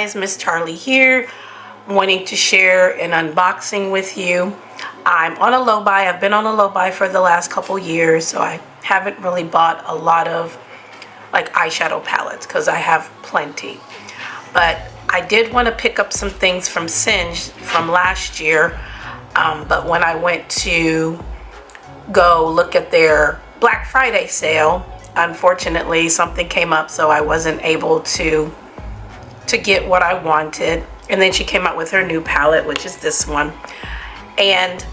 guys, Miss Charlie here, wanting to share an unboxing with you. I'm on a low buy. I've been on a low buy for the last couple years, so I haven't really bought a lot of like eyeshadow palettes because I have plenty. But I did want to pick up some things from Singe from last year, but when I went to go look at their Black Friday sale, unfortunately something came up, so I wasn't able to get what I wanted. And then she came out with her new palette, which is this one, and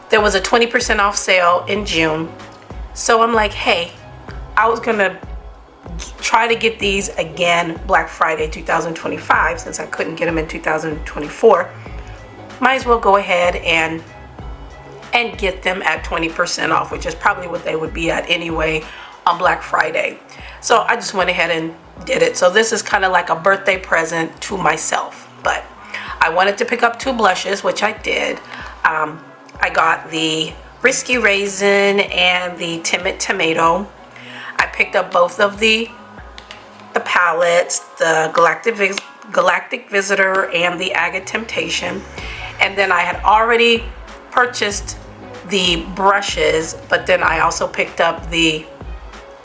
there was a 20% off sale in June. So I'm like, hey, I was gonna try to get these again Black Friday 2025 since I couldn't get them in 2024. Might as well go ahead and get them at 20% off, which is probably what they would be at anyway on Black Friday. So I just went ahead and did it. So this is kind of like a birthday present to myself, but I wanted to pick up two blushes, which I did. I got the Risky Raisin and the Timid Tomato. I picked up both of the palettes, the Galactic Visitor and the Agate Temptation. And then I had already purchased the brushes, but then I also picked up the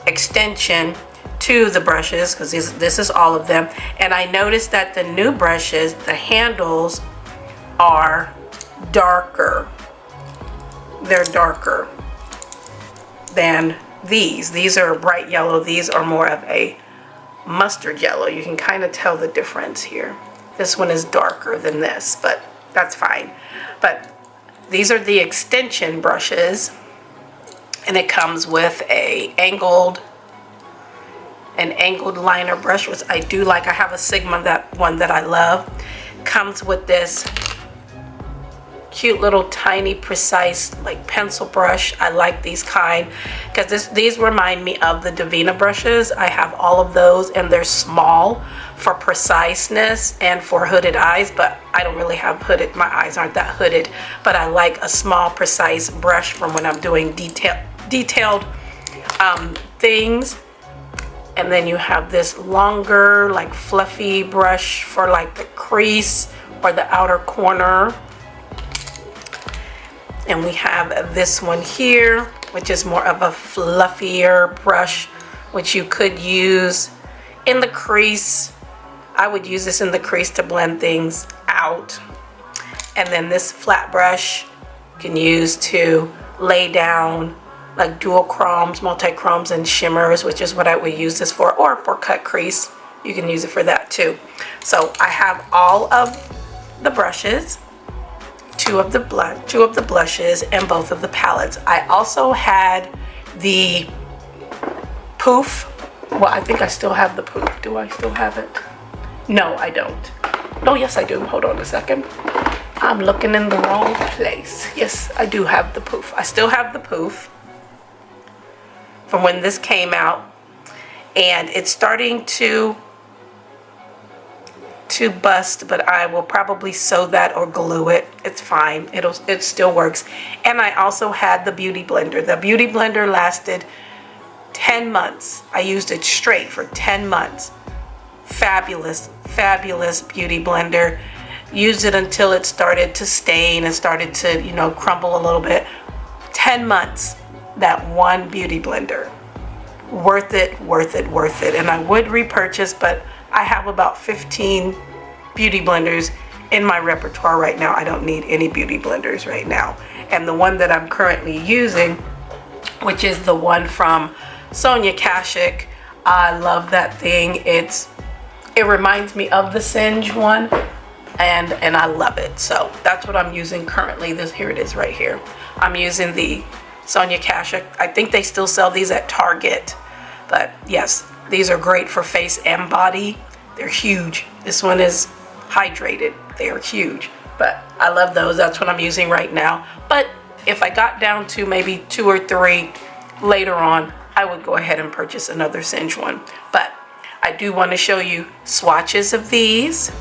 extension to the brushes because this is all of them. And I noticed that the new brushes, the handles are darker. They're darker than these. These are bright yellow. These are more of a mustard yellow. You can kind of tell the difference here. This one is darker than this, but that's fine. But these are the extension brushes, and it comes with an angled liner brush, which I do like. I have a Sigma, that one that I love. Comes with this cute little tiny precise like pencil brush. I like these kind because these remind me of the Divina brushes. I have all of those, and they're small for preciseness and for hooded eyes, but I don't really have hooded, my eyes aren't that hooded, but I like a small precise brush from when I'm doing detailed things. And then you have this longer like fluffy brush for like the crease or the outer corner. And we have this one here, which is more of a fluffier brush, which you could use in the crease. I would use this in the crease to blend things out. And then this flat brush you can use to lay down like dual chromes, multi-chromes, and shimmers, which is what I would use this for, or for cut crease. You can use it for that too. So I have all of the brushes, two of the blushes, and both of the palettes. I also had the poof. Well, I think I still have the poof. Do I still have it? No, I don't. No, yes, I do. Hold on a second. I'm looking in the wrong place. Yes, I do have the poof. I still have the poof from when this came out, and it's starting to bust, but I will probably sew that or glue it. It's fine. It still works. And I also had the Beauty Blender. The Beauty Blender lasted 10 months. I used it straight for 10 months. Fabulous Beauty Blender. Used it until it started to stain and started to, you know, crumble a little bit. 10 months, that one Beauty Blender. Worth it, worth it, worth it. And I would repurchase, but I have about 15 Beauty Blenders in my repertoire right now. I don't need any Beauty Blenders right now. And the one that I'm currently using, which is the one from Sonia Kashuk, I love that thing. It reminds me of the Singe one, and I love it. So that's what I'm using currently. Here it is right here. I'm using the Sonia Kashuk. I think they still sell these at Target, but yes, these are great for face and body. They're huge. This one is hydrated. They are huge, but I love those. That's what I'm using right now. But if I got down to maybe 2 or 3 later on, I would go ahead and purchase another Singe one. But I do want to show you swatches of these,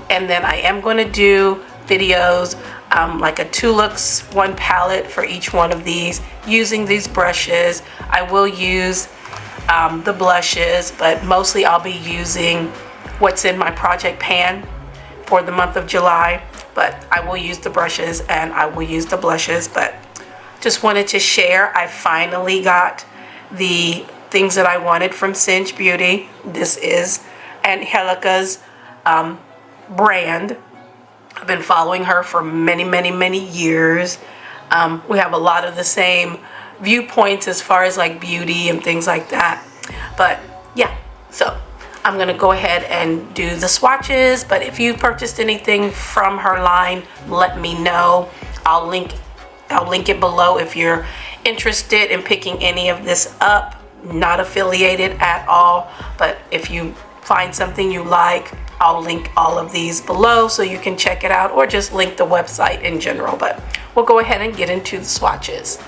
and then I am going to do videos like a 2 looks 1 palette for each one of these using these brushes. I will use the blushes, but mostly I'll be using what's in my project pan for the month of July, but I will use the brushes and I will use the blushes. But just wanted to share, I finally got the things that I wanted from Singe Beauty. This is Angelica's brand. I've been following her for many years. We have a lot of the same viewpoints as far as like beauty and things like that. But yeah, so I'm gonna go ahead and do the swatches. But if you purchased anything from her line, let me know. I'll link it below if you're interested in picking any of this up. Not affiliated at all, but if you find something you like, I'll link all of these below so you can check it out, or just link the website in general. But we'll go ahead and get into the swatches.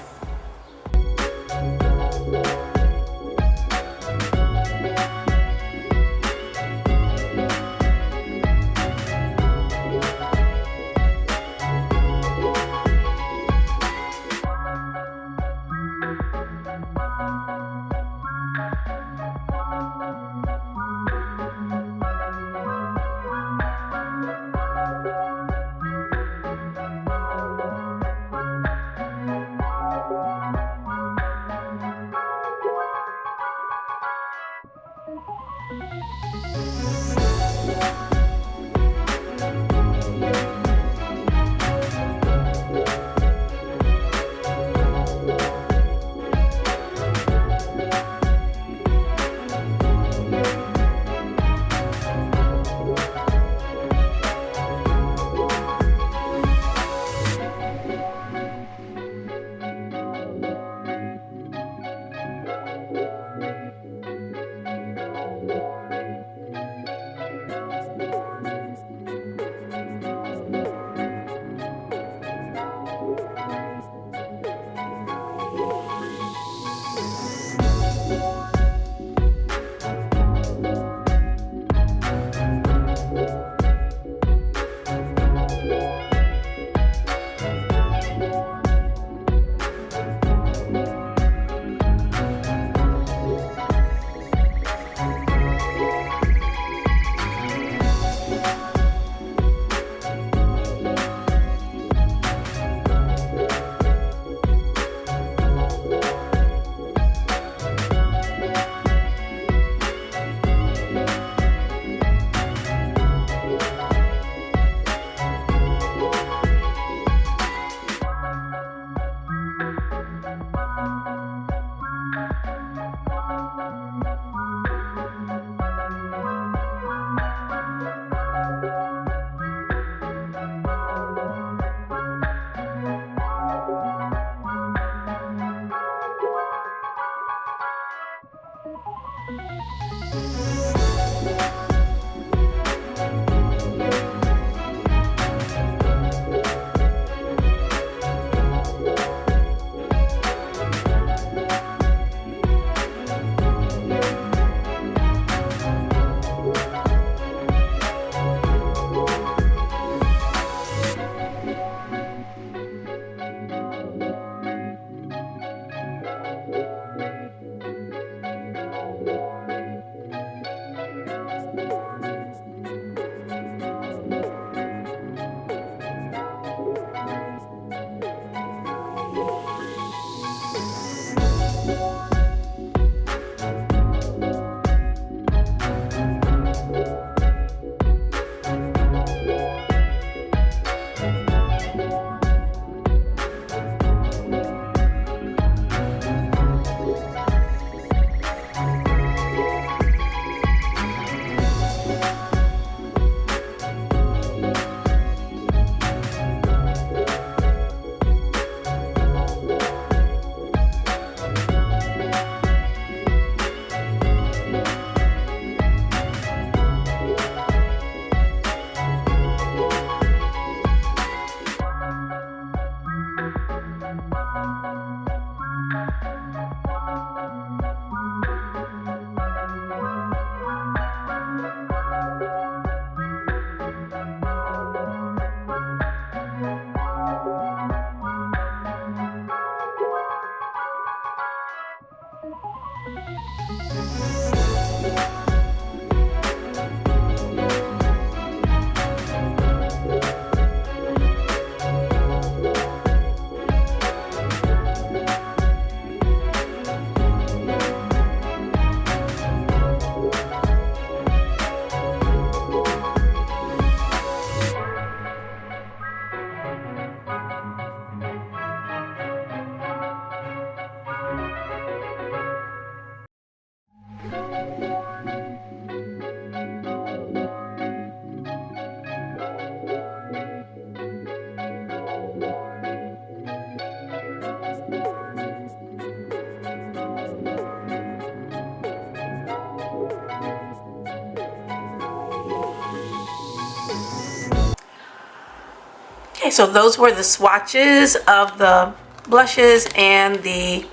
Okay, so those were the swatches of the blushes and the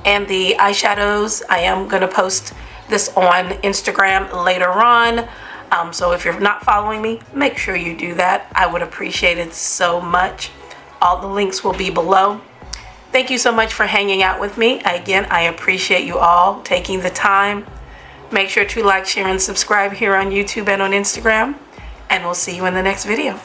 eyeshadows. I am going to post this on Instagram later on. So if you're not following me, make sure you do that. I would appreciate it so much. All the links will be below. Thank you so much for hanging out with me. Again, I appreciate you all taking the time. Make sure to like, share, and subscribe here on YouTube and on Instagram. And we'll see you in the next video.